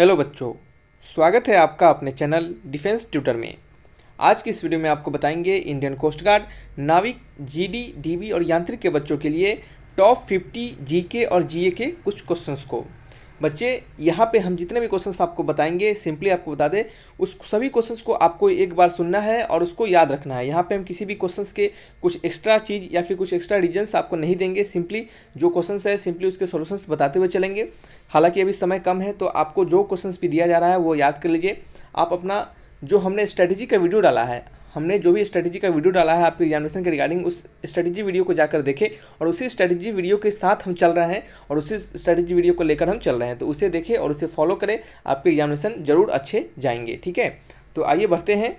Hello बच्चों, स्वागत है आपका अपने चैनल डिफेंस ट्यूटर में। आज की इस वीडियो में आपको बताएंगे इंडियन कोस्ट गार्ड, नाविक, जीडी, डीबी और यांत्रिक के बच्चों के लिए टॉप 50 जीके और जीए के कुछ क्वेश्चंस को। बच्चे, यहाँ पे हम जितने भी क्वेश्चंस आपको बताएंगे सिंपली आपको बता दें, उस सभी क्वेश्चंस को आपको एक बार सुनना है और उसको याद रखना है। यहाँ पे हम किसी भी क्वेश्चंस के कुछ एक्स्ट्रा चीज़ या फिर कुछ एक्स्ट्रा रीजन्स आपको नहीं देंगे। सिंपली जो क्वेश्चंस है सिंपली उसके सॉल्यूशंस बताते हुए चलेंगे। हालांकि अभी समय कम है तो आपको जो क्वेश्चंस भी दिया जा रहा है वो याद कर लीजिए। आप अपना जो हमने स्ट्रेटेजी का वीडियो डाला है, हमने जो भी स्ट्रेटेजी का वीडियो डाला है आपके एग्जामिनेशन के रिगार्डिंग, उस स्ट्रेटेजी वीडियो को जाकर देखें और उसी स्ट्रेटेजी वीडियो के साथ हम चल रहे हैं और उसी स्ट्रेटेजी वीडियो को लेकर हम चल रहे हैं, तो उसे देखें और उसे फॉलो करें। आपके एग्जामिनेशन जरूर अच्छे जाएंगे। ठीक है, तो आइए बढ़ते हैं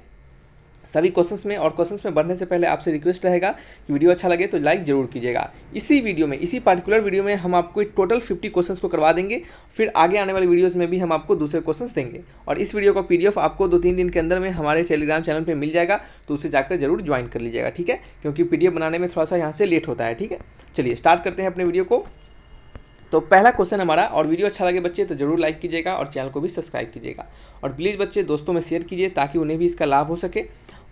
सभी क्वेश्चंस में। और क्वेश्चंस में बढ़ने से पहले आपसे रिक्वेस्ट रहेगा कि वीडियो अच्छा लगे तो लाइक जरूर कीजिएगा। इसी वीडियो में, इसी पार्टिकुलर वीडियो में हम आपको टोटल 50 क्वेश्चंस को करवा देंगे। फिर आगे आने वाले वीडियोस में भी हम आपको दूसरे क्वेश्चंस देंगे और इस वीडियो का पीडीएफ आपको 2-3 दिन के अंदर में हमारे टेलीग्राम चैनल पर मिल जाएगा, तो उसे जाकर जरूर ज्वाइन कर लीजिएगा। ठीक है, क्योंकि पीडीएफ बनाने में थोड़ा सा यहाँ से लेट होता है। ठीक है, चलिए स्टार्ट करते हैं अपने वीडियो को। तो पहला क्वेश्चन हमारा, और वीडियो अच्छा लगे बच्चे तो जरूर लाइक कीजिएगा और चैनल को भी सब्सक्राइब कीजिएगा और प्लीज़ बच्चे दोस्तों में शेयर कीजिए ताकि उन्हें भी इसका लाभ हो सके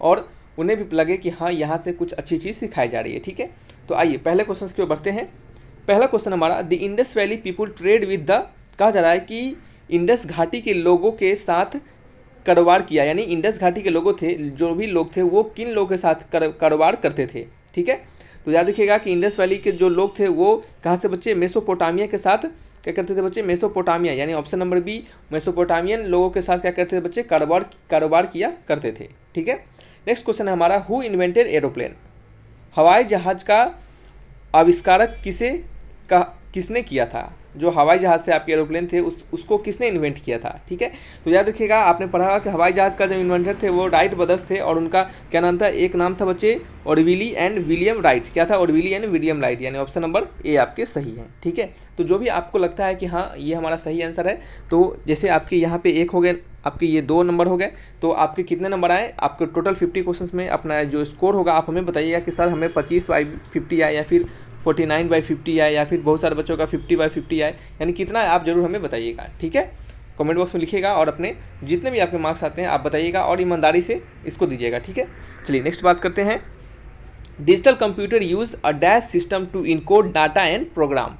और उन्हें भी लगे कि हाँ यहाँ से कुछ अच्छी चीज़ सिखाई जा रही है। ठीक है, तो आइए पहले क्वेश्चन की ओर बढ़ते हैं। पहला क्वेश्चन हमारा, the Indus valley people trade with the, कहा जा रहा है कि इंडस घाटी के लोगों के साथ कारोबार किया, यानी इंडस घाटी के लोगों थे, जो भी लोग थे वो किन लोगों के साथ कारोबार करते थे। ठीक है, तो याद रखिएगा कि इंडस वैली के जो लोग थे वो कहाँ से बच्चे, मेसोपोटामिया के साथ क्या करते थे बच्चे, मेसोपोटामिया, यानी ऑप्शन नंबर बी, मेसोपोटामियन लोगों के साथ क्या करते थे बच्चे, कारोबार किया करते थे। ठीक है, नेक्स्ट क्वेश्चन है हमारा, हु इन्वेंटेड एरोप्लेन, हवाई जहाज का आविष्कारक किसने किया था। जो हवाई जहाज से आपके एरोप्लेन थे उसको किसने इन्वेंट किया था। ठीक है, तो याद रखिएगा आपने पढ़ा कि हवाई जहाज का जो इन्वेंटर थे वो राइट ब्रदर्स थे और उनका क्या नाम था, एक नाम था बच्चे ऑरविली एंड विलियम राइट। क्या था, ऑरविली एंड विलियम राइट, यानी ऑप्शन नंबर ए आपके सही है। ठीक है, तो जो भी आपको लगता है कि हाँ ये हमारा सही आंसर है, तो जैसे आपके यहाँ पे 1 हो गए, आपके ये 2 नंबर हो गए, तो आपके कितने नंबर आए, आपके टोटल 50 क्वेश्चन में अपना जो स्कोर होगा आप हमें बताइएगा कि सर हमें 25/50 आए या फिर 49/50 आए या फिर बहुत सारे बच्चों का 50/50 आए, यानी कितना आप जरूर हमें बताइएगा। ठीक है, कमेंट बॉक्स में लिखिएगा और अपने जितने भी आपके मार्क्स आते हैं आप बताइएगा और ईमानदारी से इसको दीजिएगा। ठीक है, चलिए नेक्स्ट बात करते हैं। Digital computer use a dash system to encode data and program.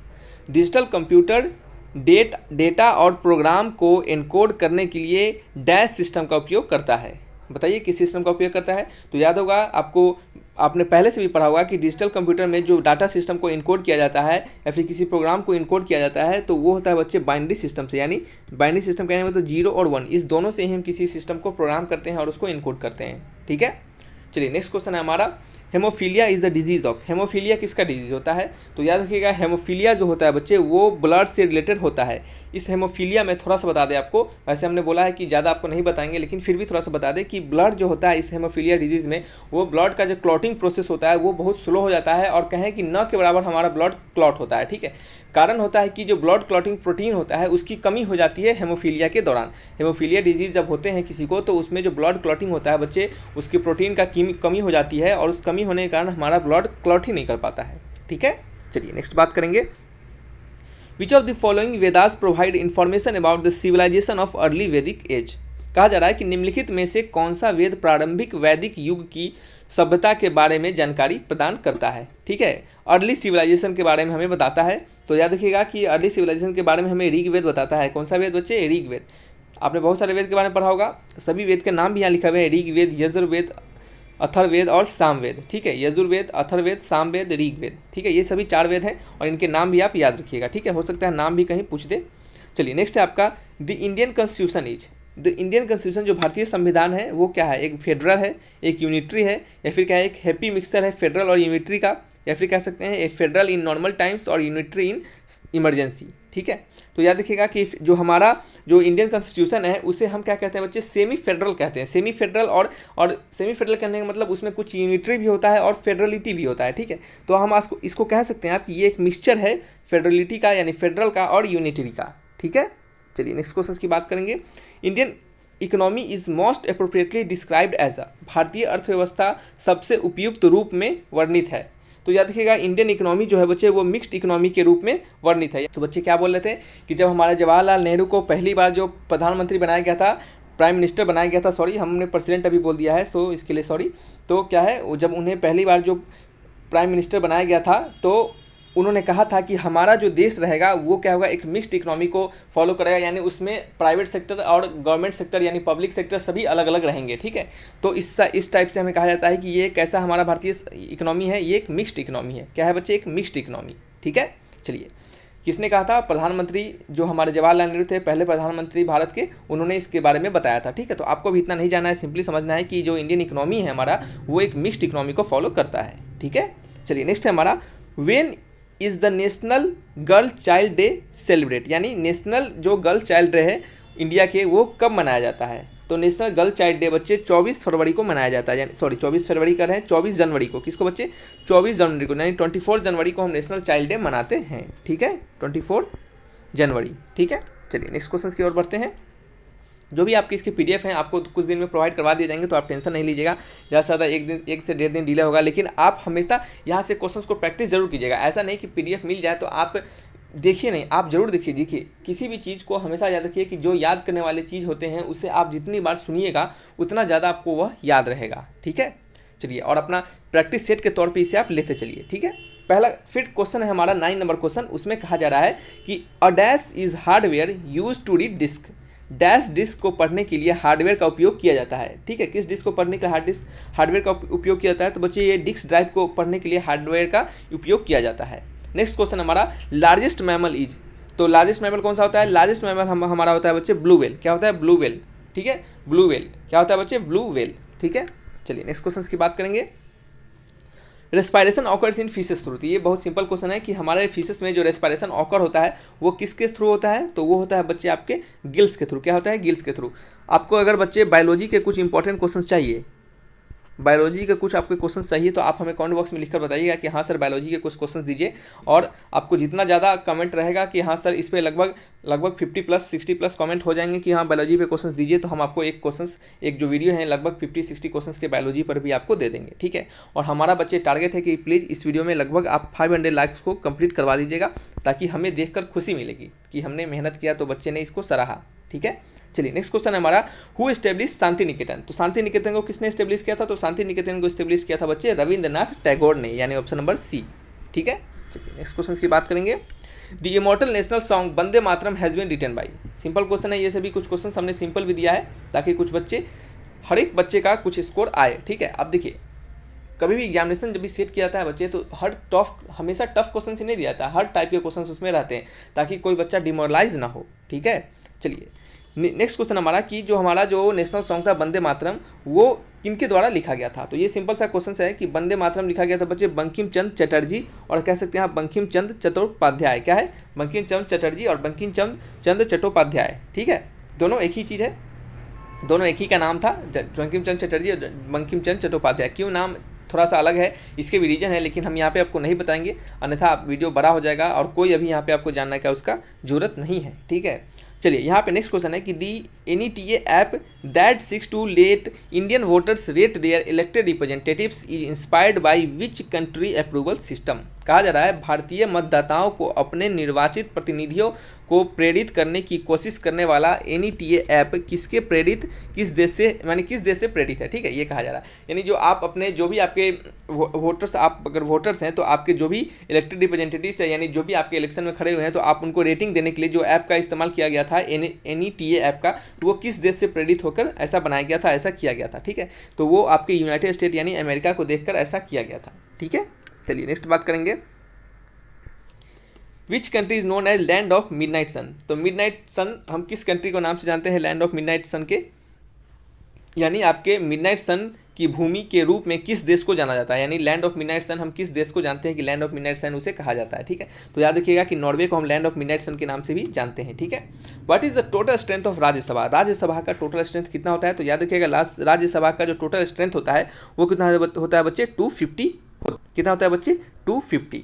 Digital computer data और प्रोग्राम को एनकोड करने के लिए डैश सिस्टम का उपयोग करता है। बताइए किस सिस्टम का उपयोग करता है। तो याद होगा आपको, आपने पहले से भी पढ़ा होगा कि डिजिटल कंप्यूटर में जो डाटा सिस्टम को इनकोड किया जाता है या फिर किसी प्रोग्राम को इनकोड किया जाता है तो वो होता है बच्चे बाइनरी सिस्टम से, यानी बाइनरी सिस्टम कहने में तो 0 और 1, इस दोनों से ही हम किसी सिस्टम को प्रोग्राम करते हैं और उसको इनकोड करते हैं। ठीक है, चलिए नेक्स्ट क्वेश्चन है हमारा, haemophilia is the disease of. Haemophilia किसका डिजीज़ होता है। तो याद रखिएगा हेमोफीलिया जो होता है बच्चे वो ब्लड से रिलेटेड होता है। इस हेमोफीलिया में थोड़ा सा बता दें आपको, वैसे हमने बोला है कि ज़्यादा आपको नहीं बताएंगे लेकिन फिर भी थोड़ा सा बता दें कि ब्लड जो होता है इस हेमोफीलिया डिजीज़ में, वो ब्लड का जो क्लॉटिंग प्रोसेस होता है वो बहुत स्लो हो जाता है और कहें कि न के बराबर हमारा ब्लड क्लॉट होता है। ठीक है, कारण होता है कि जो ब्लड क्लॉटिंग प्रोटीन होता है उसकी कमी हो जाती है हेमोफीलिया के दौरान। हेमोफीलिया डिजीज़ जब होते हैं किसी को तो उसमें जो ब्लड क्लॉटिंग होता है बच्चे, उसकी प्रोटीन का कमी हो जाती है और उस कमी होने के कारण हमारा ब्लड क्लॉट ही नहीं कर पाता है। ठीक है, चलिए नेक्स्ट बात करेंगे। Which of the following Vedas provide information about the civilisation of early Vedic age. कहा जा रहा है कि निम्नलिखित में से कौन सा वेद प्रारंभिक वैदिक युग की सभ्यता के बारे में जानकारी प्रदान करता है। ठीक है, अर्ली सिविलाइजेशन के बारे में हमें बताता है। तो याद रखिएगा कि अर्ली सिविलाइजेशन के बारे में हमें ऋग्वेद बताता है। कौन सा वेद बच्चे, ऋग्वेद। आपने बहुत सारे वेद के बारे में पढ़ा होगा, सभी वेद के नाम भी यहाँ लिखा हुए हैं, ऋग्वेद, यजुर्वेद, अथर्ववेद और सामवेद। ठीक है, यजुर्वेद, अथर्ववेद, सामवेद, ऋग्वेद। ठीक है, ये सभी 4 वेद हैं और इनके नाम भी आप याद रखिएगा। ठीक है, हो सकता है नाम भी कहीं पूछ दे। चलिए नेक्स्ट है आपका, the Indian constitution is. The Indian constitution जो भारतीय संविधान है वो क्या है, एक फेडरल है, एक यूनिटरी है, या फिर क्या है, एक हैप्पी मिक्सचर है फेडरल और यूनिटरी का, या फिर कह सकते हैं ए फेडरल इन नॉर्मल टाइम्स और यूनिटरी इन इमरजेंसी। ठीक है, तो याद रखिएगा कि जो हमारा जो इंडियन कॉन्स्टिट्यूशन है उसे हम क्या कहते हैं बच्चे, सेमी फेडरल कहते हैं। सेमी फेडरल और सेमी फेडरल कहने का मतलब उसमें कुछ यूनिटरी भी होता है और फेडरलिटी भी होता है। ठीक है, तो हम इसको कह सकते हैं आप कि ये एक मिक्सचर है फेडरलिटी का, यानी फेडरल का और यूनिटरी का। ठीक है, चलिए नेक्स्ट क्वेश्चन की बात करेंगे। Indian economy is most appropriately described as a. भारतीय अर्थव्यवस्था सबसे उपयुक्त रूप में वर्णित है। तो याद रखिएगा इंडियन इकोनॉमी जो है बच्चे वो मिक्स्ड इकोनॉमी के रूप में वर्णित है। तो बच्चे क्या बोल रहे थे कि जब हमारे जवाहरलाल नेहरू को पहली बार जो प्रधानमंत्री बनाया गया था, प्राइम मिनिस्टर बनाया गया था, सॉरी हमने प्रेसिडेंट अभी बोल दिया है, सो इसके लिए सॉरी। तो क्या है, जब उन्हें पहली बार जो प्राइम मिनिस्टर बनाया गया था तो उन्होंने कहा था कि हमारा जो देश रहेगा वो क्या होगा, एक मिक्स्ड इकोनॉमी को फॉलो करेगा, यानी उसमें प्राइवेट सेक्टर और गवर्नमेंट सेक्टर यानी पब्लिक सेक्टर सभी अलग अलग रहेंगे। ठीक है, तो इस टाइप से हमें कहा जाता है कि ये कैसा हमारा भारतीय इकोनॉमी है, ये एक मिक्स्ड इकोनॉमी है। क्या है बच्चे, एक मिक्स्ड इकोनॉमी। ठीक है, चलिए किसने कहा था, प्रधानमंत्री जो हमारे जवाहरलाल नेहरू थे, पहले प्रधानमंत्री भारत के, उन्होंने इसके बारे में बताया था। ठीक है, तो आपको भी इतना नहीं जानना है, सिंपली समझना है कि जो इंडियन इकोनॉमी है हमारा वो एक मिक्स्ड इकोनॉमी को फॉलो करता है। ठीक है, चलिए नेक्स्ट है हमारा when is the national girl child day celebrate, यानी नेशनल जो गर्ल चाइल्ड डे है इंडिया के वो कब मनाया जाता है। तो नेशनल गर्ल चाइल्ड डे बच्चे 24 फरवरी को मनाया जाता है, यानी सॉरी 24 फरवरी का रहे 24 जनवरी को, किसको बच्चे 24 जनवरी को, यानी 24 जनवरी को हम नेशनल चाइल्ड डे मनाते हैं। ठीक है, 24 जनवरी। ठीक है, चलिए नेक्स्ट क्वेश्चन की ओर बढ़ते हैं। जो भी आपकी इसके पीडीएफ हैं आपको कुछ दिन में प्रोवाइड करवा दिए जाएंगे, तो आप टेंशन नहीं लीजिएगा, ज़्यादा से ज़्यादा 1 से 1.5 दिन डिले होगा, लेकिन आप हमेशा यहाँ से क्वेश्चंस को प्रैक्टिस जरूर कीजिएगा। ऐसा नहीं कि पीडीएफ मिल जाए तो आप देखिए नहीं, आप जरूर देखिए किसी भी चीज़ को हमेशा याद रखिए कि जो याद करने वाले चीज़ होते हैं उसे आप जितनी बार सुनिएगा उतना ज़्यादा आपको वह याद रहेगा। ठीक है, चलिए और अपना प्रैक्टिस सेट के तौर पर इसे आप लेते चलिए। ठीक है, पहला फिर क्वेश्चन है हमारा 9 नंबर क्वेश्चन, उसमें कहा जा रहा है कि a dash is hardware use to read disk, dash disk को पढ़ने के लिए हार्डवेयर का उपयोग किया जाता है। ठीक है, किस डिस्क को पढ़ने के लिए हार्डवेयर का उपयोग किया जाता है, तो बच्चे ये डिस्क ड्राइव को पढ़ने के लिए हार्डवेयर का उपयोग किया जाता है। नेक्स्ट क्वेश्चन हमारा लार्जेस्ट मैमल इज, तो लार्जेस्ट मैमल कौन सा होता है, लार्जेस्ट मैमल हमारा होता है बच्चे ब्लू व्हेल। क्या होता है, ब्लू व्हेल। ठीक है, ब्लू व्हेल क्या होता है बच्चे, ब्लू व्हेल। ठीक है, चलिए नेक्स्ट क्वेश्चन की बात करेंगे। Respiration occurs in fishes through, तो ये बहुत सिंपल क्वेश्चन है कि हमारे फिशेस में जो रेस्पायरेशन ऑकर होता है वो किसके थ्रू होता है, तो वो होता है बच्चे आपके गिल्स के थ्रू। क्या होता है, गिल्स के थ्रू। आपको अगर बच्चे बायोलॉजी के कुछ इंपॉर्टेंट क्वेश्चन चाहिए, बायोलॉजी के कुछ आपके क्वेश्चन चाहिए तो आप हमें कमेंट बॉक्स में लिखकर बताइएगा कि हाँ सर बायोलॉजी के कुछ क्वेश्चन दीजिए, और आपको जितना ज़्यादा कमेंट रहेगा कि हाँ सर इस पर लगभग 50+ 60+ कमेंट हो जाएंगे कि हाँ बायोलॉजी पे क्वेश्चन दीजिए, तो हम आपको एक जो वीडियो है लगभग 50-60 क्वेश्चन के बायोलॉजी पर भी आपको दे देंगे। ठीक है, और हमारा बच्चे टारगेट है कि प्लीज़ इस वीडियो में लगभग आप 500 लाइक्स को कंप्लीट करवा दीजिएगा, ताकि हमें देखकर खुशी मिलेगी कि हमने मेहनत किया तो बच्चे ने इसको सराहा। ठीक है, चलिए नेक्स्ट क्वेश्चन है हमारा हु एस्टेब्लिश शांति निकेतन, तो शांति निकेतन को किसने एस्टेब्लिश किया था, तो शांति निकेतन को एस्टेब्लिश किया था बच्चे रविंद्रनाथ टैगोर ने, यानी ऑप्शन नंबर सी। ठीक है, चलिए नेक्स्ट क्वेश्चन की बात करेंगे। The immortal national song Vande Mataram has been written by, simple question है, ये सभी कुछ क्वेश्चन हमने सिंपल भी दिया है ताकि कुछ बच्चे हर एक बच्चे का कुछ स्कोर आए। ठीक है, अब देखिए कभी भी एग्जामिनेशन जब भी सेट किया जाता है बच्चे तो हमेशा टफ क्वेश्चन से नहीं दिया जाता, हर टाइप के क्वेश्चन उसमें रहते हैं ताकि कोई बच्चा डिमोरलाइज ना हो। ठीक है, चलिए नेक्स्ट क्वेश्चन हमारा कि जो हमारा जो नेशनल सॉन्ग था वंदे मातरम वो किनके द्वारा लिखा गया था, तो ये सिंपल सा क्वेश्चन है कि वंदे मातरम लिखा गया था बच्चे बंकिम चंद्र चटर्जी और कह सकते हैं आप बंकिम चंद्र चट्टोपाध्याय। क्या है, बंकिम चंद्र चटर्जी और बंकिम चंद्र चट्टोपाध्याय। ठीक है, दोनों एक ही चीज़ है, दोनों एक ही का नाम था, बंकिम चंद्र चटर्जी और बंकिम चंद्र चट्टोपाध्याय। क्यों नाम थोड़ा सा अलग है इसके भी रीजन है, लेकिन हम यहाँ पे आपको नहीं बताएंगे, अन्यथा वीडियो बड़ा हो जाएगा और कोई अभी यहाँ पे आपको जानना का उसका जरूरत नहीं है। ठीक है, चलिए यहाँ पे नेक्स्ट क्वेश्चन है कि the NETA app that seeks to let Indian voters rate their elected representatives is inspired by which country approval system, कहा जा रहा है भारतीय मतदाताओं को अपने निर्वाचित प्रतिनिधियों को प्रेरित करने की कोशिश करने वाला NETA ऐप किस देश से प्रेरित है। ठीक है, ये कहा जा रहा है, यानी जो आप अपने जो भी आपके वोटर्स, आप अगर वोटर्स हैं तो आपके जो भी इलेक्टेड रिप्रेजेंटेटिव्स है, यानी जो भी आपके इलेक्शन में खड़े हुए हैं, तो आप उनको रेटिंग देने के लिए जो ऐप का इस्तेमाल किया गया था NETA ऐप का, तो वो किस देश से प्रेरित होकर ऐसा बनाया गया था, ऐसा किया गया था। ठीक है, तो वो आपके यूनाइटेड स्टेट यानी अमेरिका को देखकर ऐसा किया गया था। ठीक है, चलिए नेक्स्ट बात करेंगे। Which country is known as land of midnight sun, तो मिडनाइट सन हम किस कंट्री को नाम से जानते हैं, लैंड ऑफ मिडनाइट सन के, यानी आपके मिडनाइट सन की भूमि के रूप में किस देश को जाना जाता है, यानी लैंड ऑफ मिडनाइट सन हम किस देश को जानते हैं कि लैंड ऑफ मिडनाइट सन उसे कहा जाता है। ठीक है, तो याद रखिएगा कि नॉर्वे को हम लैंड ऑफ मिडनाइट सन के नाम से भी जानते हैं। ठीक है, what is the total strength of Rajya Sabha, Rajya Sabha का टोटल स्ट्रेंथ कितना होता है, तो याद रखिएगा राज्यसभा का जो टोटल स्ट्रेंथ होता है वो कितना होता है बच्चे 250, कितना होता है बच्चे 250।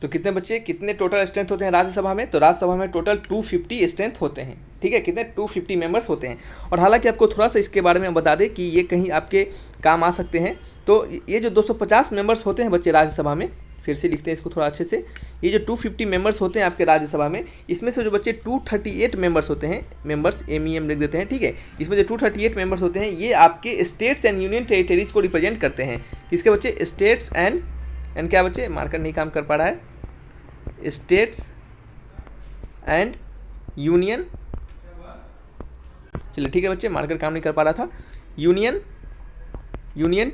तो कितने टोटल स्ट्रेंथ होते हैं राज्यसभा में, तो राज्यसभा में टोटल 250 स्ट्रेंथ होते हैं। ठीक है, कितने 250 मेंबर्स होते हैं। और हालांकि आपको थोड़ा सा इसके बारे में बता दें कि ये कहीं आपके काम आ सकते हैं, तो ये जो 250 मेंबर्स होते हैं बच्चे राज्यसभा में, फिर से लिखते हैं इसको थोड़ा अच्छे से। ये जो 250 मेंबर्स होते हैं आपके राज्यसभा में, इसमें से जो बच्चे 238 मेंबर्स होते हैं, मेंबर्स MEM लिख देते हैं, ठीक है। इसमें जो 238 मेंबर्स होते हैं ये आपके स्टेट्स एंड यूनियन टेरिटरीज को रिप्रेजेंट करते हैं। किसके बच्चे? स्टेट्स एंड क्या बच्चे, मार्कर नहीं काम कर पा रहा है, स्टेट्स एंड यूनियन, चलिए ठीक है बच्चे, मार्कर काम नहीं कर पा रहा था, यूनियन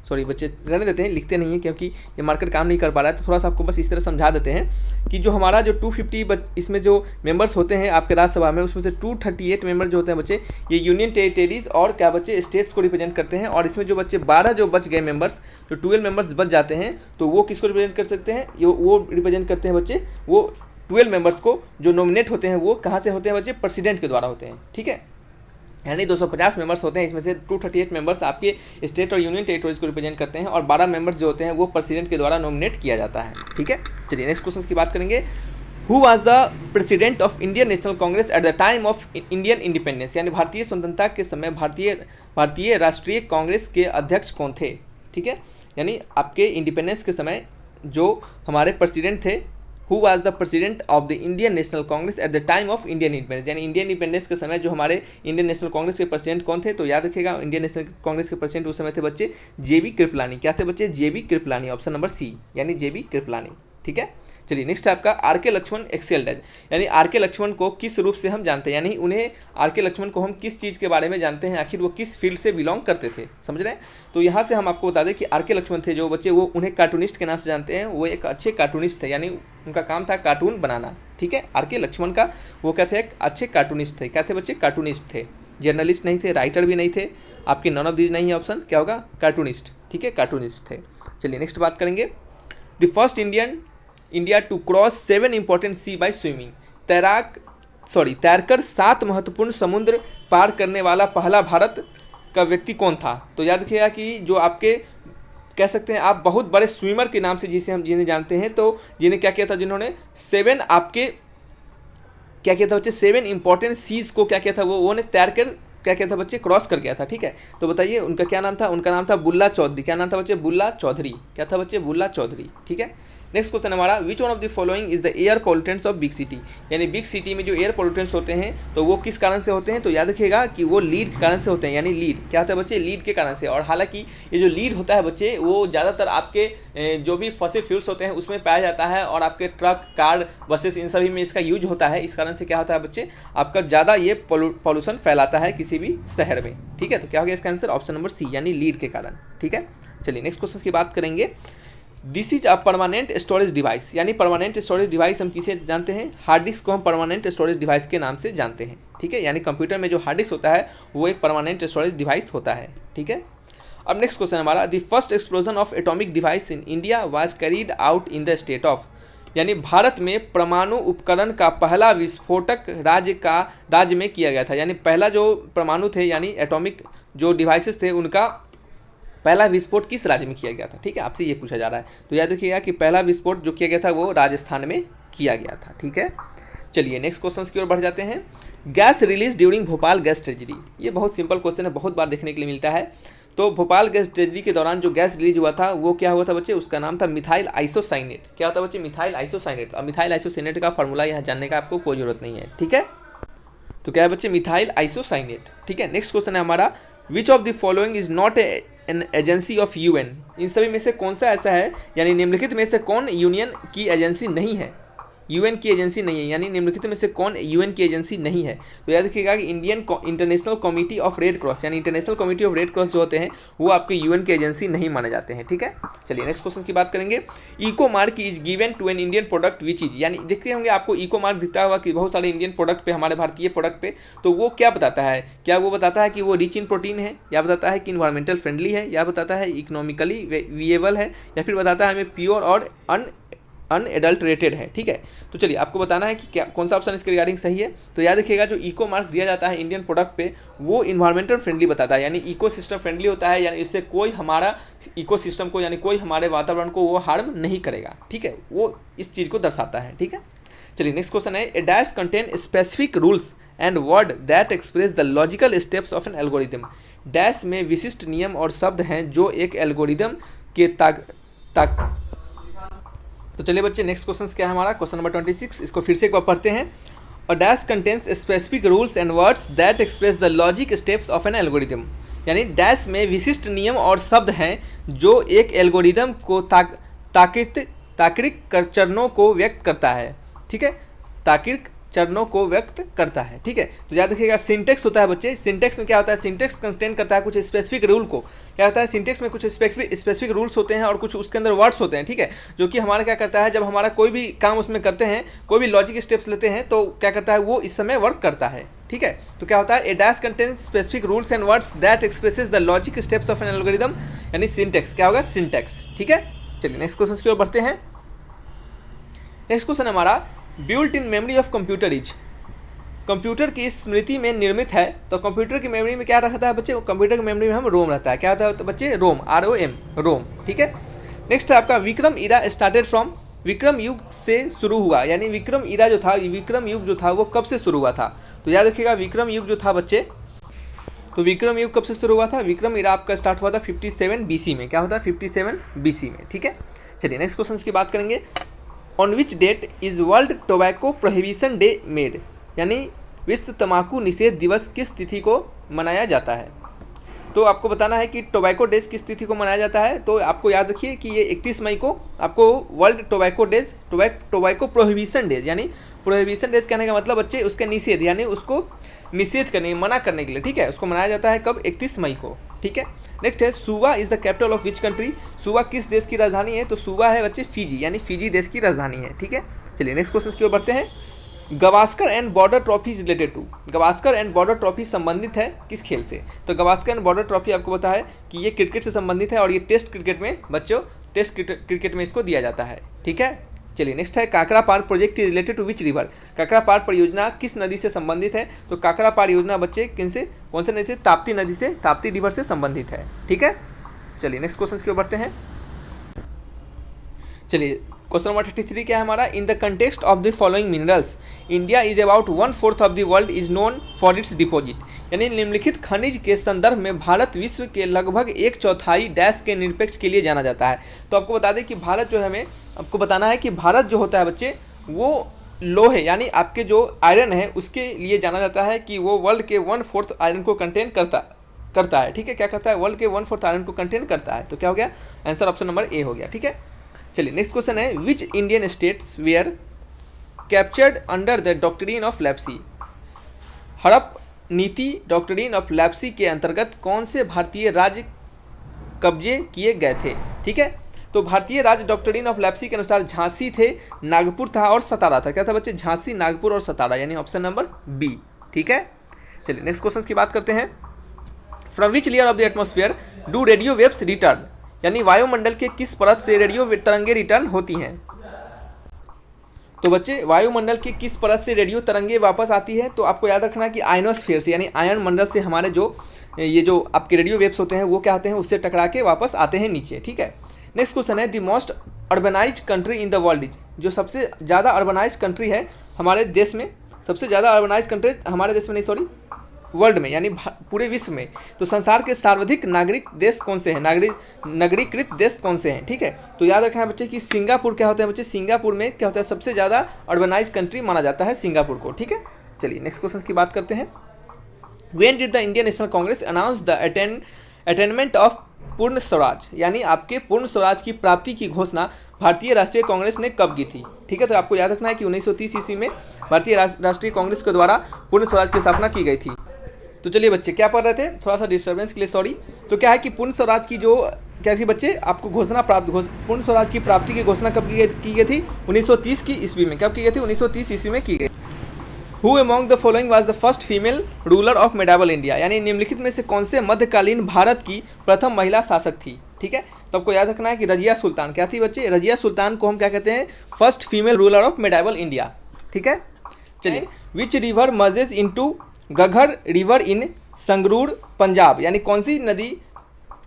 सॉरी बच्चे रहने देते हैं, लिखते नहीं है क्योंकि ये मार्कर काम नहीं कर पा रहा है। तो थोड़ा सा आपको बस इस तरह समझा देते हैं कि जो हमारा जो 250 इसमें जो मेंबर्स होते हैं आपके राज्यसभा में, उसमें से 238 मेंबर जो होते हैं बच्चे ये यूनियन टेरिटरीज और क्या बच्चे स्टेट्स को रिप्रेजेंट करते हैं। और इसमें जो बच्चे 12 जो बच गए मेंबर्स, जो 12 मेंबर्स बच जाते हैं, तो वो किसको रिप्रेजेंट कर सकते हैं? वो रिप्रेजेंट करते हैं बच्चे वो 12 मेंबर्स को जो नॉमिनेट होते हैं, वो कहाँ से होते हैं बच्चे? प्रेसिडेंट के द्वारा होते हैं, ठीक है। यानी 250 मेंबर्स होते हैं, इसमें से 238 मेंबर्स आपके स्टेट और यूनियन टेरिटरीज को रिप्रेजेंट करते हैं और 12 मेंबर्स जो होते हैं वो प्रेसिडेंट के द्वारा नॉमिनेट किया जाता है, ठीक है। चलिए नेक्स्ट क्वेश्चन की बात करेंगे। Who was the president of Indian national Congress at the time of Indian independence? यानी भारतीय स्वतंत्रता के समय भारतीय राष्ट्रीय कांग्रेस के अध्यक्ष कौन थे, ठीक है। यानी आपके इंडिपेंडेंस के समय जो हमारे प्रेसिडेंट थे, who was the president of the Indian national Congress at the time of Indian independence? यानी इंडियन इंडिपेंडेंस के समय जो हमारे इंडियन नेशनल कांग्रेस के प्रेसिडेंट कौन थे? तो याद रखिएगा इंडियन नेशनल कांग्रेस के प्रेसिडेंट उस समय थे बच्चे JB कृपलानी। क्या थे बच्चे? JB Kripalani, option number C, यानी JB कृपलानी, ठीक है। चलिए नेक्स्ट है आपका RK लक्ष्मण एक्सेल्ड एज, यानी RK लक्ष्मण को किस रूप से हम जानते हैं? यानी उन्हें RK लक्ष्मण को हम किस चीज़ के बारे में जानते हैं, आखिर वो किस फील्ड से बिलोंग करते थे, समझ रहे हैं? तो यहाँ से हम आपको बता दें कि RK लक्ष्मण थे जो बच्चे, वो उन्हें कार्टूनिस्ट के नाम से जानते हैं। वो एक अच्छे कार्टूनिस्ट थे, यानी उनका काम था कार्टून बनाना, ठीक है। RK लक्ष्मण का वो क्या थे? एक अच्छे कार्टूनिस्ट थे। क्या थे बच्चे? कार्टूनिस्ट थे, जर्नलिस्ट नहीं थे, राइटर भी नहीं थे, आपके नन ऑफ दीज नहीं है ऑप्शन, क्या होगा? कार्टूनिस्ट, ठीक है, कार्टूनिस्ट थे। चलिए नेक्स्ट बात करेंगे। The first India to cross 7 important sea by swimming, तैरकर 7 महत्वपूर्ण समुद्र पार करने वाला पहला भारत का व्यक्ति कौन था? तो याद रखिएगा कि जो आपके कह सकते हैं आप बहुत बड़े स्विमर के नाम से जिन्हें जानते हैं, तो जिन्हें क्या किया था, जिन्होंने 7 आपके क्या किया था बच्चे? 7 इंपॉर्टेंट सीज को क्या किया था? वो ने तैर कर क्या किया था बच्चे? क्रॉस कर गया था, ठीक है। तो बताइए उनका क्या नाम था? उनका नाम था बुल्ला चौधरी। क्या नाम था बच्चे? बुल्ला चौधरी। क्या था बच्चे? बुल्ला चौधरी, ठीक है। नेक्स्ट क्वेश्चन हमारा, which one of the following is the air pollutants of big city? यानी बिग सिटी में जो एयर पोल्यूटेंट्स होते हैं तो वो किस कारण से होते हैं? तो याद रखिएगा कि वो लीड के कारण से होते हैं, यानी लीड क्या होता है बच्चे? लीड के कारण से। और हालांकि ये जो लीड होता है बच्चे, वो ज़्यादातर आपके जो भी फॉसिल फ्यूल्स होते हैं उसमें पाया जाता है, और आपके ट्रक, कार, बसेस, इन सभी में इसका यूज होता है। इस कारण से क्या होता है बच्चे? आपका ज़्यादा ये पॉल्यूशन फैलाता है किसी भी शहर में, ठीक है। तो क्या हो गया इसका आंसर? ऑप्शन नंबर सी, यानी लीड के कारण, ठीक है। चलिए नेक्स्ट क्वेश्चन की बात करेंगे। This is a permanent storage device, यानी परमानेंट स्टोरेज डिवाइस हम किसे जानते हैं? हार्ड डिस्क को हम परमानेंट स्टोरेज डिवाइस के नाम से जानते हैं, ठीक है। यानी कंप्यूटर में जो हार्ड डिस्क होता है वो एक परमानेंट स्टोरेज डिवाइस होता है, ठीक है। अब नेक्स्ट क्वेश्चन हमारा, the first explosion of atomic device in India was carried out in the state of? यानी भारत में परमाणु उपकरण का पहला विस्फोटक राज्य में किया गया था। यानी पहला जो परमाणु थे, यानी एटॉमिक जो डिवाइसेस थे, उनका पहला विस्फोट किस राज्य में किया गया था, ठीक है। आपसे ये पूछा जा रहा है। तो याद रखिएगा कि पहला विस्फोट जो किया गया था वो राजस्थान में किया गया था, ठीक है। चलिए नेक्स्ट क्वेश्चन की ओर बढ़ जाते हैं। Gas release during Bhopal gas tragedy, ये बहुत सिंपल क्वेश्चन है, बहुत बार देखने के लिए मिलता है। तो भोपाल गैस ट्रेजेडी के दौरान जो गैस रिलीज हुआ था वो क्या हुआ था बच्चे? उसका नाम था मिथाइल आइसोसाइनेट। क्या होता है बच्चे? Methyl isocyanate. अब मिथाइल आइसोसाइनेट का फॉर्मूला यहाँ जानने का आपको कोई जरूरत नहीं है, ठीक है। तो क्या है बच्चे? मिथाइल आइसोसाइनेट, ठीक है। नेक्स्ट क्वेश्चन है हमारा, विच of the following is not an agency of UN? इन सभी में से कौन सा ऐसा है, यानी निम्नलिखित में से कौन यूनियन की एजेंसी नहीं है? UN की एजेंसी नहीं है, यानी निम्नलिखित में से कौन UN की एजेंसी नहीं है? तो याद रखिएगा कि international committee of red cross, यानी international committee of red cross जो होते हैं वो आपके UN की एजेंसी नहीं माने जाते हैं, ठीक है। चलिए नेक्स्ट क्वेश्चन की बात करेंगे। Eco mark is given to an Indian product which is? यानी देखते होंगे आपको इको मार्क दिखता हुआ कि बहुत सारे इंडियन प्रोडक्ट पे, हमारे भारतीय प्रोडक्ट पे, तो वो क्या बताता है? क्या वो बताता है कि वो रिच इन प्रोटीन है, या बताता है कि इन्वायरमेंटल फ्रेंडली है, या बताता है इकोनॉमिकली विएबल है, या फिर बताता है हमें प्योर और अनएडल्टरेटेड है, ठीक है। तो चलिए आपको बताना है कि क्या कौन सा ऑप्शन इसके रिगार्डिंग सही है। तो याद रखिएगा जो इको मार्क दिया जाता है इंडियन प्रोडक्ट पे, वो इन्वायरमेंटल फ्रेंडली बताता है, यानी इकोसिस्टम फ्रेंडली होता है, यानी इससे कोई हमारा इकोसिस्टम को, यानी कोई हमारे वातावरण को वो हार्म नहीं करेगा, ठीक है। वो इस चीज़ को दर्शाता है, ठीक है। चलिए नेक्स्ट क्वेश्चन है, a dash contain specific rules and word that express the logical steps of an algorithm. Dash में विशिष्ट नियम और शब्द हैं जो एक एल्गोरिदम ताक तो चलिए बच्चे, नेक्स्ट क्वेश्चन क्या है हमारा, क्वेश्चन नंबर 26, इसको फिर से एक बार पढ़ते हैं। A dash contains specific rules and words that express the logic steps of an algorithm. यानी डैश में विशिष्ट नियम और शब्द हैं जो एक एल्गोरिदम को तार्किक चरणों को व्यक्त करता है। ठीक है, तार्किक चरणों को व्यक्त करता है। ठीक है, तो याद रखिएगा सिंटेक्स होता है बच्चे। सिंटेक्स में क्या होता है, सिंटेक्स कंटेन करता है कुछ स्पेसिफिक रूल को। क्या होता है, सिंटेक्स में कुछ स्पेसिफिक रूल्स होते हैं और कुछ उसके अंदर वर्ड्स होते हैं। ठीक है, जो कि हमारा क्या करता है, जब हमारा कोई भी काम उसमें करते हैं, कोई भी लॉजिक स्टेप्स लेते हैं, तो क्या करता है, वो इस समय वर्क करता है। ठीक है, तो क्या होता है, a dash contains specific rules and words that expresses the logic steps of an algorithm, यानी सिंटेक्स। क्या होगा, सिंटेक्स। ठीक है, चलिए नेक्स्ट क्वेश्चन की ओर बढ़ते हैं। नेक्स्ट क्वेश्चन हमारा, built in memory of computer is. Computer की स्मृति में निर्मित है, तो कंप्यूटर की मेमोरी में क्या रहता है बच्चे, कंप्यूटर की मेमोरी में हम रोम रहता है। क्या होता है तो बच्चे, रोम, ROM, रोम। ठीक है, नेक्स्ट है आपका, विक्रम इरा स्टार्टेड फ्रॉम। विक्रम युग से शुरू हुआ, यानी विक्रम इरा जो था, विक्रम युग जो था वो कब से शुरू हुआ था। तो याद रखिएगा विक्रम युग जो था बच्चे, तो विक्रम युग कब से शुरू हुआ था, विक्रम इरा आपका स्टार्ट हुआ था 57 BC में। क्या होता है, 57 BC में। ठीक है, चलिए नेक्स्ट क्वेश्चन की बात करेंगे। On which date is world tobacco prohibition day made, यानी विश्व तंबाकू निषेध दिवस किस तिथि को मनाया जाता है। तो आपको बताना है कि टोबैको डेज किस तिथि को मनाया जाता है। तो आपको याद रखिए कि ये 31 मई को आपको world tobacco days, tobacco prohibition days, यानी प्रोहिबिशन डेज कहने का मतलब बच्चे उसके निषेध, यानी उसको निषेध करने, मना करने के लिए। ठीक है, उसको मनाया जाता है कब, 31 मई को। ठीक है, नेक्स्ट है, सुवा is the capital of which country. सुवा किस देश की राजधानी है, तो सुवा है बच्चे फिजी, यानी फिजी देश की राजधानी है। ठीक है, चलिए नेक्स्ट क्वेश्चन की ओर बढ़ते हैं। Gavaskar and Border trophy is related to. Gavaskar and Border trophy संबंधित है किस खेल से। तो गवास्कर एंड बॉर्डर ट्रॉफी आपको पता है कि ये क्रिकेट से संबंधित है, और ये टेस्ट क्रिकेट में बच्चों, टेस्ट क्रिकेट में इसको दिया जाता है। ठीक है, चलिए नेक्स्ट है, Kakrapar project is related to which river. Kakrapar परियोजना किस नदी से संबंधित है। तो काकरा पार योजना बच्चे किन से, कौन से नदी से, ताप्ती नदी से, ताप्ती रिवर से संबंधित है। ठीक है, चलिए नेक्स्ट क्वेश्चन की ओर बढ़ते हैं। चलिए क्वेश्चन नंबर 33 क्या है हमारा, in the context of the following minerals India is about 1/4 of the world is known for its deposit. यानी निम्नलिखित खनिज के संदर्भ में भारत विश्व के लगभग 1/4 डैश के निरपेक्ष के लिए जाना जाता है। तो आपको बता दें कि भारत जो है, हमें आपको बताना है कि भारत जो होता है बच्चे, वो लोहे, यानी आपके जो आयरन है उसके लिए जाना जाता है कि वो वर्ल्ड के 1/4 आयरन को कंटेन करता है। ठीक है, क्या करता है, वर्ल्ड के 1/4 आयरन को कंटेन करता है। तो क्या हो गया, आंसर ऑप्शन नंबर ए हो गया। ठीक है, चलिए नेक्स्ट क्वेश्चन है, which Indian states were captured under the doctrine of lapse. हड़प नीति डॉक्ट्रिन ऑफ लैप्सी के अंतर्गत कौन से भारतीय राज्य कब्जे किए गए थे। ठीक है, तो भारतीय राज्य डॉक्ट्रिन ऑफ लैप्सी के अनुसार झांसी थे, नागपुर था और सतारा था। क्या था बच्चे, झांसी, नागपुर और सतारा, यानी ऑप्शन नंबर बी। ठीक है, चलिए नेक्स्ट क्वेश्चन की बात करते हैं। From which layer of the atmosphere do radio waves return. यानी वायुमंडल के किस परत से रेडियो तरंगे रिटर्न होती हैं। तो बच्चे वायुमंडल के किस परत से रेडियो तरंगे वापस आती है। तो आपको याद रखना कि आयनोस्फीयर से, यानी आयन मंडल से हमारे जो ये जो आपके रेडियो वेव्स होते हैं वो क्या होते हैं, उससे टकरा के वापस आते हैं नीचे। ठीक है, नेक्स्ट क्वेश्चन है, the most urbanise country in the world is. जो सबसे ज़्यादा अर्बनाइज कंट्री है हमारे देश में, सबसे ज़्यादा अर्बनाइज कंट्री हमारे देश में नहीं, सॉरी वर्ल्ड में, यानी पूरे विश्व में। तो संसार के सर्वाधिक नागरिक देश कौन से हैं, नगरीकृत देश कौन से हैं। ठीक है, तो याद रखना बच्चे कि सिंगापुर क्या होता है बच्चे, सिंगापुर में क्या होता है, सबसे ज़्यादा अर्बनाइज कंट्री माना जाता है सिंगापुर को। ठीक है, चलिए नेक्स्ट क्वेश्चन की बात करते हैं। When did the Indian national Congress announce the attainment of पूर्ण स्वराज। यानी आपके पूर्ण स्वराज की प्राप्ति की घोषणा भारतीय राष्ट्रीय कांग्रेस ने कब की थी। ठीक है, तो आपको याद रखना है कि 1930 ईस्वी में भारतीय राष्ट्रीय कांग्रेस के द्वारा पूर्ण स्वराज की स्थापना की गई थी। तो चलिए बच्चे क्या पढ़ रहे थे, थोड़ा सा डिस्टर्बेंस के लिए सॉरी। तो क्या है कि पूर्ण स्वराज की जो क्या थी बच्चे, आपको पूर्ण स्वराज की प्राप्ति की घोषणा कब की गई थी, 1930 की ईस्वी में। कब की गई थी, 1930 ईस्वी में की गई। Who among the following was the first female ruler of medieval India. यानी निम्नलिखित में से कौन से मध्यकालीन भारत की प्रथम महिला शासक थी। ठीक है, तो आपको याद रखना है कि रजिया सुल्तान। क्या थी बच्चे, रजिया सुल्तान को हम क्या कहते हैं, first female ruler of medieval India. ठीक है, चलिए, which river merges into Ghaggar river in Sangrur Punjab. यानी कौन सी नदी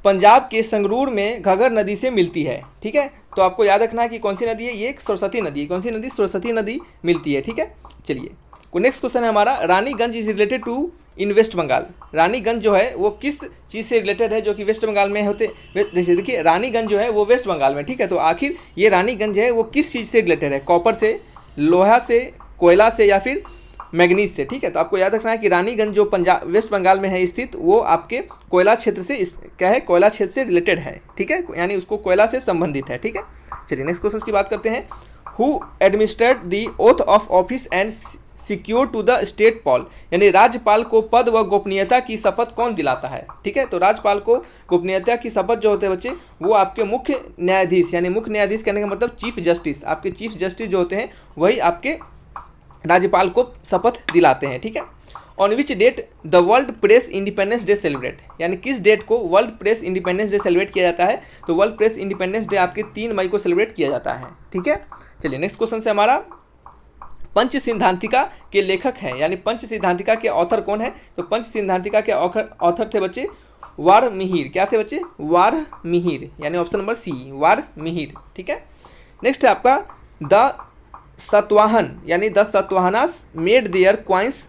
पंजाब के संगरूर में घग्गर नदी से मिलती है। ठीक है, तो आपको याद रखना है कि कौन सी नदी है, ये एक सरस्वती नदी है। कौन सी नदी, सरस्वती नदी मिलती है। ठीक है, चलिए नेक्स्ट क्वेश्चन है हमारा, Raniganj is related to in West Bengal. Raniganj जो है वो किस चीज़ से रिलेटेड है जो कि वेस्ट बंगाल में होते, जैसे देखिए रानीगंज जो है वो वेस्ट बंगाल में, ठीक है। तो आखिर ये रानीगंज है वो किस चीज़ से रिलेटेड है, कॉपर से, लोहा से, कोयला से या फिर मैग्नीज से, ठीक है। तो आपको याद रखना है कि रानीगंज जो पंजाब वेस्ट बंगाल में है स्थित, वो आपके कोयला क्षेत्र से क्या है, कोयला क्षेत्र से रिलेटेड है, ठीक है, यानी उसको कोयला से संबंधित है, ठीक है। चलिए नेक्स्ट क्वेश्चन की बात करते हैं। Who administrate the oath of office and secure to the state pal, यानी राज्यपाल को पद व गोपनीयता की शपथ कौन दिलाता है, ठीक है। तो राज्यपाल को गोपनीयता की शपथ जो होते हैं बच्चे, वो आपके मुख्य न्यायाधीश, यानी मुख्य न्यायाधीश कहने का मतलब चीफ जस्टिस, आपके चीफ जस्टिस जो होते हैं वही आपके राज्यपाल को शपथ दिलाते हैं, ठीक है। On which date the world press independence day celebrate, यानी किस डेट को world press independence day celebrate किया जाता है, तो वर्ल्ड प्रेस इंडिपेंडेंस डे आपके 3 मई को सेलिब्रेट किया जाता है, ठीक है। चलिए नेक्स्ट क्वेश्चन से हमारा, पंच सिद्धांतिका के लेखक हैं, यानी पंच सिद्धांतिका के ऑथर कौन है, तो पंच सिद्धांतिका के ऑथर थे बच्चे वारमिहिर, क्या थे बच्चे, वारमिहिर, यानी ऑप्शन नंबर सी वारमिहिर, ठीक है। नेक्स्ट है आपका द सतवाहन, यानी the Satavahanas made their coins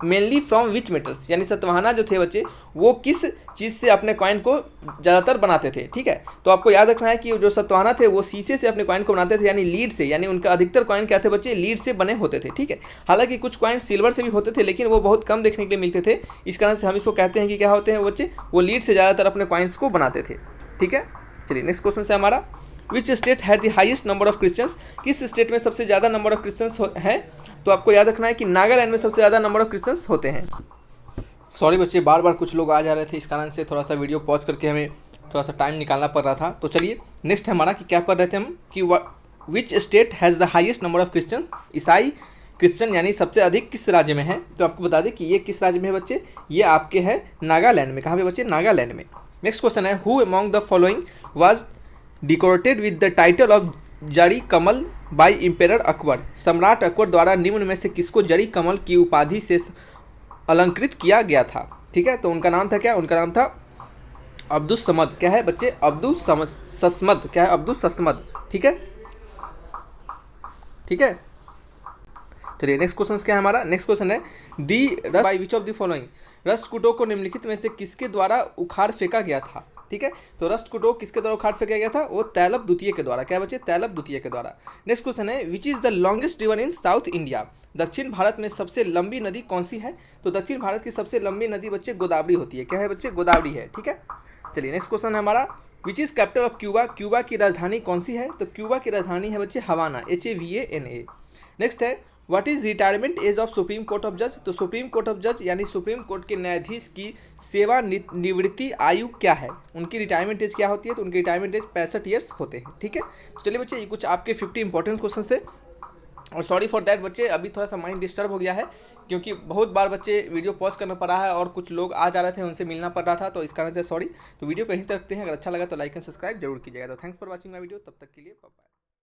mainly from which metals, यानी सतवाहना जो थे बच्चे वो किस चीज़ से अपने कॉइन को ज़्यादातर बनाते थे, ठीक है। तो आपको याद रखना है कि जो सतवाहना थे वो शीशे से अपने कॉइन को बनाते थे, यानी लीड से, यानी उनका अधिकतर कॉइन क्या थे बच्चे, लीड से बने होते थे, ठीक है। हालांकि कुछ कॉइन सिल्वर से भी होते थे, लेकिन वो बहुत कम देखने के लिए मिलते थे, इस कारण से हम इसको कहते हैं कि क्या होते हैं बच्चे, वो लीड से ज़्यादातर अपने कॉइन्स को बनाते थे, ठीक है। चलिए नेक्स्ट क्वेश्चन से हमारा, which state had the highest number of Christians, किस स्टेट में सबसे ज़्यादा नंबर ऑफ क्रिश्चियंस हैं, तो आपको याद रखना है कि नागालैंड में सबसे ज़्यादा नंबर ऑफ क्रिश्चियंस होते हैं। सॉरी बच्चे, बार बार कुछ लोग आ जा रहे थे, इस कारण से थोड़ा सा वीडियो पॉज करके हमें थोड़ा सा टाइम निकालना पड़ रहा था। तो चलिए नेक्स्ट हमारा कि क्या पढ़ रहे थे हम कि which state has the highest number of Christian, ईसाई क्रिश्चियन यानी सबसे अधिक किस राज्य में है, तो आपको बता दें कि ये किस राज्य में है बच्चे, ये आपके हैं नागालैंड में। कहाँ पे बच्चे, नागालैंड में। नेक्स्ट क्वेश्चन है, who among the following was decorated with the title of जड़ी कमल बाय इम्पेरर अकबर, सम्राट अकबर द्वारा निम्न में से किसको जड़ी कमल की उपाधि से अलंकृत किया गया था, ठीक है। तो उनका नाम था क्या, उनका नाम था अब्दुस समद, क्या है बच्चे, अब्दुस सस्मद, क्या है, अब्दुस सस्मद, ठीक है, ठीक है। चलिए नेक्स्ट क्वेश्चन क्या है हमारा, नेक्स्ट क्वेश्चन है the rust by which of the following, रष्टकुटो को निम्नलिखित में से किसके द्वारा उखाड़ फेंका गया था, ठीक है। तो रष्टकुटो किसके द्वारा उखाड़ फेंका गया था, वो तैलब द्वितीय के द्वारा, क्या बच्चे, तैलब द्वितीय के द्वारा। नेक्स्ट क्वेश्चन है which is the longest river in south India, दक्षिण भारत में सबसे लंबी नदी कौन सी है, तो दक्षिण भारत की सबसे लंबी नदी बच्चे गोदावरी होती है, क्या है बच्चे, गोदावरी है, ठीक है। चलिए नेक्स्ट क्वेश्चन है हमारा, which is capital of Cuba, Cuba की राजधानी कौन सी है, तो क्यूबा की राजधानी है बच्चे हवाना, HAVANA। नेक्स्ट है what is retirement age of supreme court of जज, तो सुप्रीम कोर्ट ऑफ जज यानी सुप्रीम कोर्ट के न्यायाधीश की सेवा निवृत्ति आयु क्या है, उनकी रिटायरमेंट एज क्या होती है, तो उनकी रिटायरमेंट एज 65 ईयर्स होते हैं, ठीक है। तो चलिए बच्चे ये कुछ आपके 50 इंपॉर्टेंट क्वेश्चन थे, और सॉरी फॉर दैट बच्चे, अभी थोड़ा सा माइंड डिस्टर्ब हो गया है क्योंकि बहुत बार बच्चे वीडियो पॉज करना पड़ा है और कुछ लोग आ जा रहे थे, उनसे मिलना पड़ रहा था, तो इस कारण से सॉरी। तो वीडियो कहीं तक रखते हैं, अगर अच्छा लगा तो लाइक एंड सब्सक्राइब जरूर कीजिएगा। तो thanks for watching my video, तब तक के लिए बाय बाय।